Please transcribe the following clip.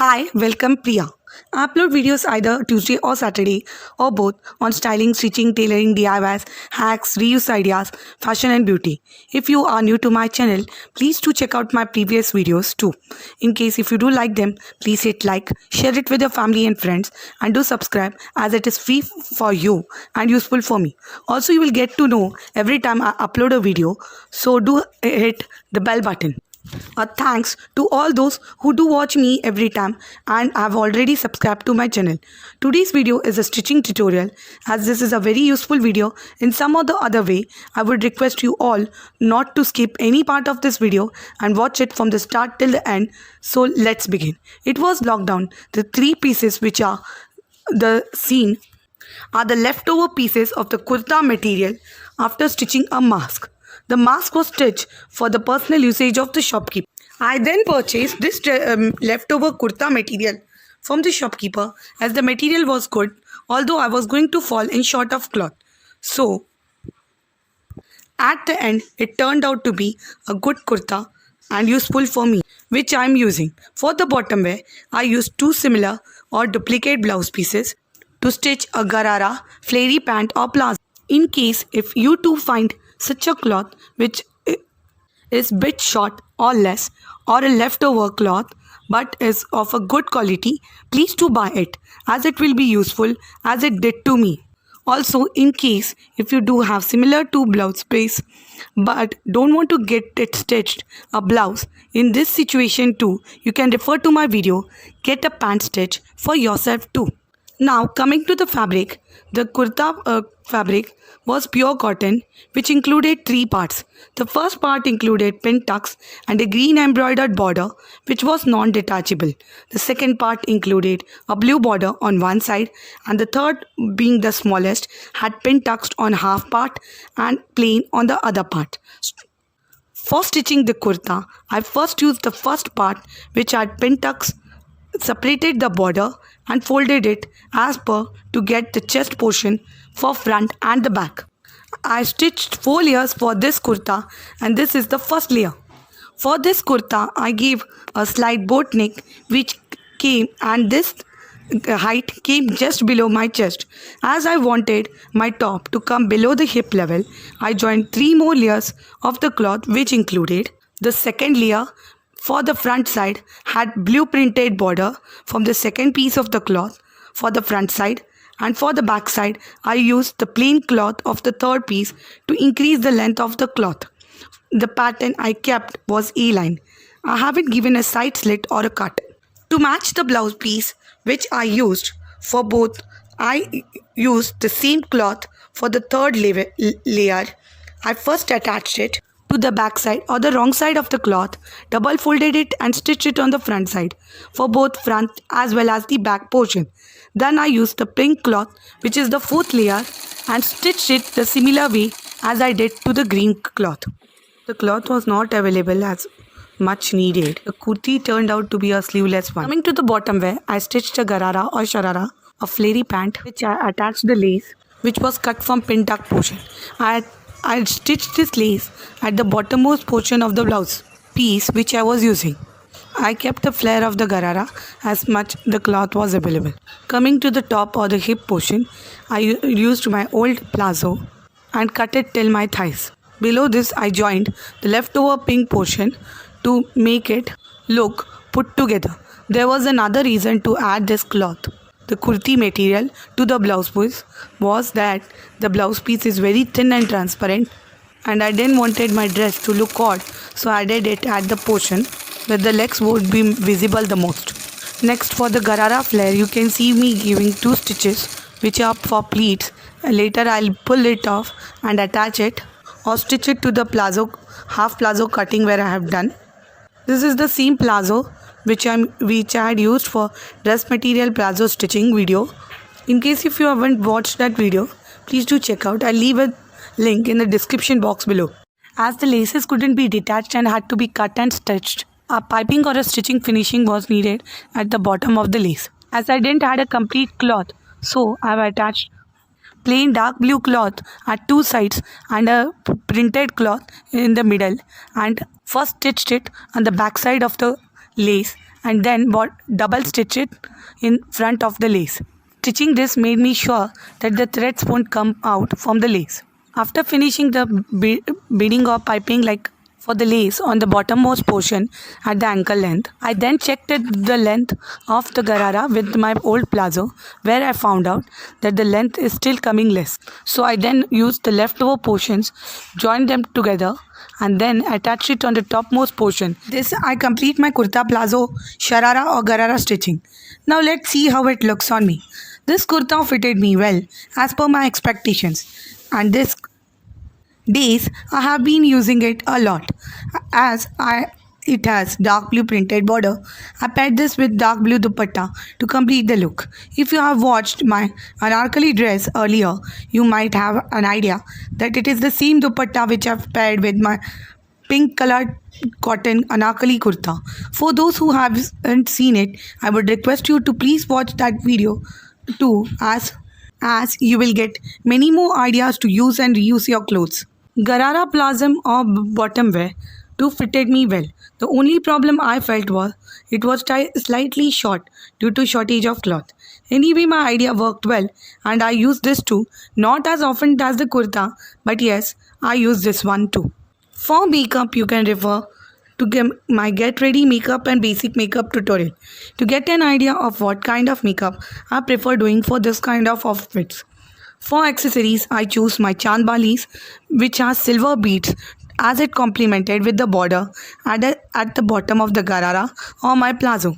Hi, welcome Priya. I upload videos either Tuesday or Saturday or both on styling, stitching, tailoring, DIYs, hacks, reuse ideas, fashion and beauty. If you are new to my channel, please do check out my previous videos too. In case if you do like them, please hit like, share it with your family and friends and do subscribe as it is free for you and useful for me. Also, you will get to know every time I upload a video, so do hit the bell button. Thanks to all those who do watch me every time and have already subscribed to my channel. Today's video is a stitching tutorial. As this is a very useful video in some or the other way, I would request you all not to skip any part of this video and watch it from the start till the end. So let's begin. It was lockdown. The three pieces which are the scene are the leftover pieces of the kurta material after stitching a mask. The mask was stitched for the personal usage of the shopkeeper. I then purchased this leftover kurta material from the shopkeeper as the material was good, although I was going to fall in short of cloth. So, at the end, it turned out to be a good kurta and useful for me, which I am using. For the bottom wear, I used two similar or duplicate blouse pieces to stitch a garara, flary pant or plaza. In case if you too find such a cloth which is bit short or less or a leftover cloth but is of a good quality, please do buy it as it will be useful as it did to me. Also, in case if you do have similar to blouse piece but don't want to get it stitched a blouse, in this situation too you can refer to my video, get a pant stitch for yourself too. Now coming to the fabric, the kurta fabric was pure cotton which included three parts. The first part included pin tucks and a green embroidered border which was non-detachable. The second part included a blue border on one side and the third, being the smallest, had pin tucks on half part and plain on the other part. For stitching the kurta, I first used the first part which had pin tucks, separated the border and folded it as per to get the chest portion for front and the back. I stitched 4 layers for this kurta and this is the first layer. For this kurta, I gave a slight boat neck which came, and this height came just below my chest. As I wanted my top to come below the hip level, I joined 3 more layers of the cloth which included the second layer. For the front side had blue printed border from the second piece of the cloth for the front side, and for the back side I used the plain cloth of the third piece to increase the length of the cloth. The pattern I kept was A-line. I haven't given a side slit or a cut. To match the blouse piece which I used for both, I used the same cloth for the third layer. I first attached it to the back side or the wrong side of the cloth, double folded it and stitched it on the front side for both front as well as the back portion. Then I used the pink cloth which is the fourth layer and stitched it the similar way as I did to the green cloth. The cloth was not available as much needed. The kurti turned out to be a sleeveless one. Coming to the bottom wear, I stitched a garara or sharara, a flary pant which I attached the lace which was cut from pin tuck portion. I stitched this lace at the bottommost portion of the blouse piece which I was using. I kept the flare of the garara as much the cloth was available. Coming to the top or the hip portion, I used my old palazzo and cut it till my thighs. Below this I joined the leftover pink portion to make it look put together. There was another reason to add this cloth, the kurti material, to the blouse piece was that the blouse piece is very thin and transparent and I didn't wanted my dress to look odd, so I added it at the portion where the legs would be visible the most. Next, for the garara flare, you can see me giving 2 stitches which are for pleats. Later I'll pull it off and attach it or stitch it to the palazzo, half palazzo cutting where I have done. This is the same palazzo which I had used for dress material palazzo stitching video. In case if you haven't watched that video, please do check out. I'll leave a link in the description box below. As the laces couldn't be detached and had to be cut and stitched, a piping or a stitching finishing was needed at the bottom of the lace. As I didn't have a complete cloth, so I have attached plain dark blue cloth at 2 sides and a printed cloth in the middle, and first stitched it on the back side of the lace and then double stitch it in front of the lace. Stitching this made me sure that the threads won't come out from the lace. After finishing the beading or piping like for the lace on the bottommost portion at the ankle length, I then checked the length of the garara with my old palazzo, where I found out that the length is still coming less. So I then used the leftover portions, joined them together and then attached it on the topmost portion. This I complete my kurta, palazzo, sharara or garara stitching. Now let's see how it looks on me. This kurta fitted me well as per my expectations, and this days I have been using it a lot as it has dark blue printed border. I paired this with dark blue dupatta to complete the look. If you have watched my anarkali dress earlier, you might have an idea that it is the same dupatta which I've paired with my pink colored cotton anarkali kurta. For those who haven't seen it, I would request you to please watch that video too, as you will get many more ideas to use and reuse your clothes. Garara plasm or bottom wear too fitted me well. The only problem I felt was it was slightly short due to shortage of cloth. Anyway, my idea worked well and I used this too, not as often as the kurta, but yes, I use this one too. For makeup, you can refer to my get ready makeup and basic makeup tutorial to get an idea of what kind of makeup I prefer doing for this kind of outfits. For accessories, I choose my Chand Balis, which has silver beads as it complemented with the border at the bottom of the garara or my palazzo.